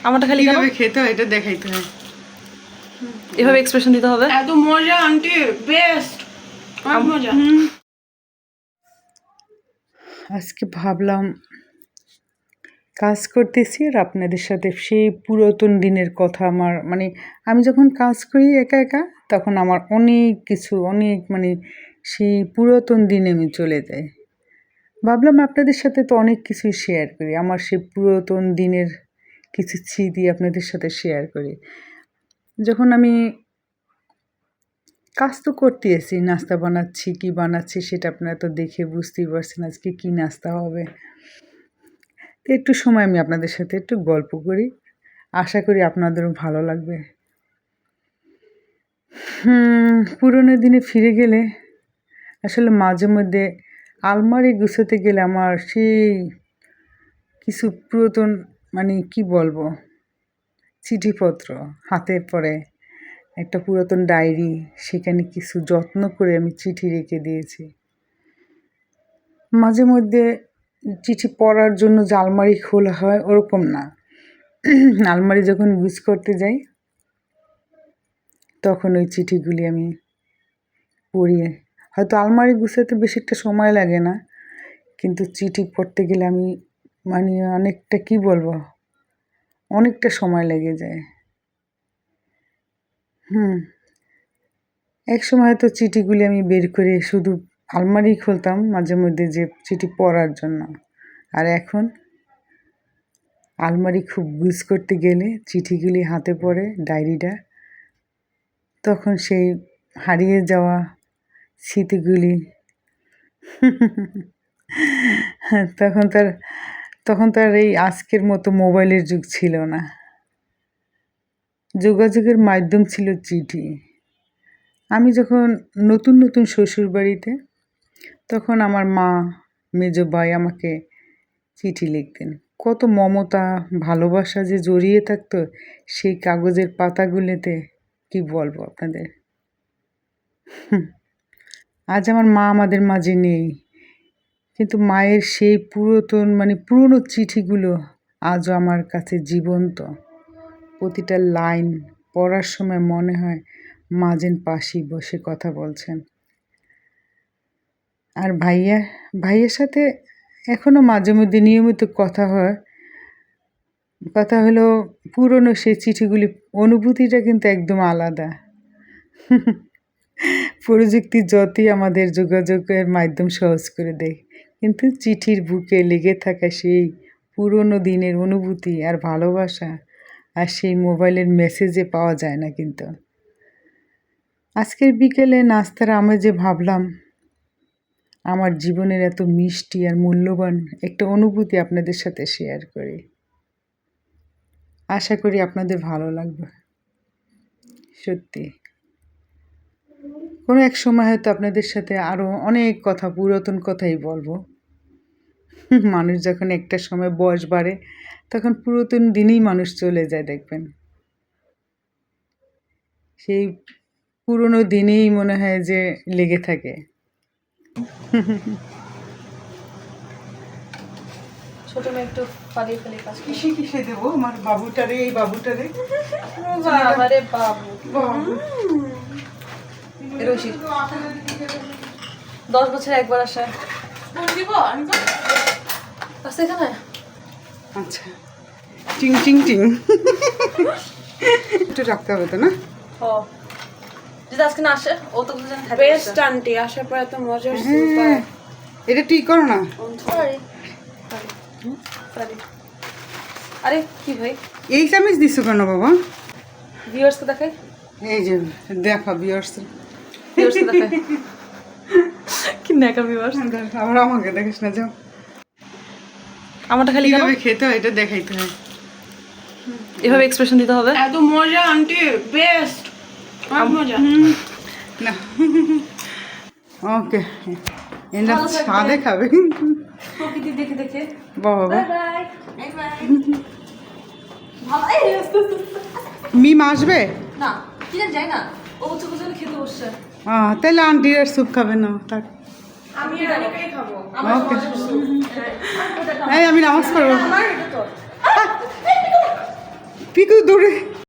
আমারটা খালি কেন? কিভাবে খেতে হয় এটা দেখাইতে হয়। এভাবে এক্সপ্রেশন দিতে হবে। এত মজা আন্টি, বেস্ট, অনেক মজা। আজকে ভাবলাম কাজ করতেছি আর আপনাদের সাথে সেই পুরাতন দিনের কথা আমার মানে আমি যখন কাজ করি একা একা তখন আমার অনেক কিছু অনেক মানে সেই পুরাতন দিনে আমি চলে যাই। ভাবলাম আপনাদের সাথে তো অনেক কিছুই শেয়ার করি, আমার সেই পুরাতন দিনের কিছু স্মৃতি আপনাদের সাথে শেয়ার করি। যখন আমি কাজ তো করতেছি, নাস্তা বানাচ্ছি, কি বানাচ্ছি সেটা আপনারা তো দেখে বুঝতেই পারছেন আজকে কি নাস্তা হবে। তো একটু সময় আমি আপনাদের সাথে একটু গল্প করি, আশা করি আপনাদেরও ভালো লাগবে। পুরোনো দিনে ফিরে গেলে আসলে মাঝে মধ্যে আলমারি গুছাতে গেলে আমার সেই কিছু পুরাতন মানে কি বলবো চিঠিপত্র হাতে পড়ে, একটা পুরাতন ডায়েরি, সেখানে কিছু যত্ন করে আমি চিঠি রেখে দিয়েছি। মাঝে মধ্যে চিঠি পড়ার জন্য যে আলমারি খোলা হয় ওরকম না, আলমারি যখন গুছ করতে যাই তখন ওই চিঠিগুলি আমি পড়ি। হয়তো আলমারি গুছাতে বেশি একটা সময় লাগে না, কিন্তু চিঠি পড়তে গেলে আমি মানে অনেকটা কি বলবো অনেকটা সময় লেগে যায়। এক সময় হয়তো চিঠিগুলি আমি বের করে শুধু আলমারি খুলতাম মাঝে মধ্যে যে চিঠি পড়ার জন্য, আর এখন আলমারি খুব গুছ করতে গেলে চিঠিগুলি হাতে পড়ে ডায়েরিটা, তখন সেই হারিয়ে যাওয়া স্মৃতিগুলি তখন তার এই আজকের মতো মোবাইলের যুগ ছিল না, যোগাযোগের মাধ্যম ছিল চিঠি। আমি যখন নতুন নতুন শ্বশুরবাড়িতে, তখন আমার মা মেজো ভাই আমাকে চিঠি লিখতেন। কত মমতা ভালোবাসা যে জড়িয়ে থাকতো সেই কাগজের পাতাগুলোতে, কি বলবো আপনাদের। আজ আমার মা আমাদের মাঝে নেই, কিন্তু মায়ের সেই পুরাতন মানে পুরনো চিঠিগুলো আজও আমার কাছে জীবন্ত। প্রতিটা লাইন পড়ার সময় মনে হয় মা যেন পাশেই বসে কথা বলছেন। আর ভাইয়ের সাথে এখনও মাঝে মধ্যে নিয়মিত কথা হয়। কথা হলো পুরনো সেই চিঠিগুলি, অনুভূতিটা কিন্তু একদম আলাদা। প্রযুক্তি যতই আমাদের যোগাযোগের মাধ্যম সহজ করে দেয়, কিন্তু চিঠির বুকে লেগে থাকা সেই পুরনো দিনের অনুভূতি আর ভালোবাসা আর সেই মোবাইলের মেসেজে পাওয়া যায় না। কিন্তু আজকের বিকেলে নাস্তার আমেজে ভাবলাম আমার জীবনের এত মিষ্টি আর মূল্যবান একটা অনুভূতি আপনাদের সাথে শেয়ার করি। আশা করি আপনাদের ভালো লাগবে। সত্যি কোনো এক সময় হয়তো আপনাদের সাথে আরও অনেক কথা, পুরাতন কথাই বলবো। মানুষ যখন একটা সময় বয়স বাড়ে তখন পুরাতন দিনেই মানুষ চলে যায়, দেখবেন সেই পুরনো দিনেই মনে হয় যে লেগে থাকে। ছোট মেয়ে একটু পালিয়ে পালিয়ে কাজ করে। কিসে কিসে দেবো আমার বাবুটারে, এই বাবুটারে। বাবারে বাবু, রশিদ 10 বছর একবার আসে। আচ্ছা এখানে আচ্ছা, টিং টিং টিং একটু রাখতে হবে তো না? ও যদি আজকে না আসে ও তো বুঝেন খাবে। বেস্ট আন্টি, আসার পর এত মজার স্যুপ। হ্যাঁ, এটা ঠিক করো না। Sorry sorry. আরে কি ভাই, এই চামিচ দিছো কেন বাবা? ভিউয়ার্সকে দেখাই, এই যে দেখা ভিউয়ার্স, ভিউয়ার্সকে দেখাই কি নেকা ভিউয়ার্স। আবার আমাকে দেখিস না, যাও। আমারটা খালি কেন? কিভাবে খেতে হয় এটা দেখাইতে হয়। এভাবে এক্সপ্রেশন দিতে হবে। এত মজা আন্টি, বেস্ট, অনেক মজা। না ওকে, এটা সাদে খাবে প্রকৃতি দেখে দেখে। বাবা। Bye bye bye. ভালো এই মিম আসবে না কি যাই না, ও চোখ চোখ খেতে বসছে। তাহলে আন্টি আর স্যুপ খাবে না তার। আমি রানিকাই খাবো। ওকে, এই আমি নামাজ পড়বো। আমার এটা তো পিকু দৌড়ে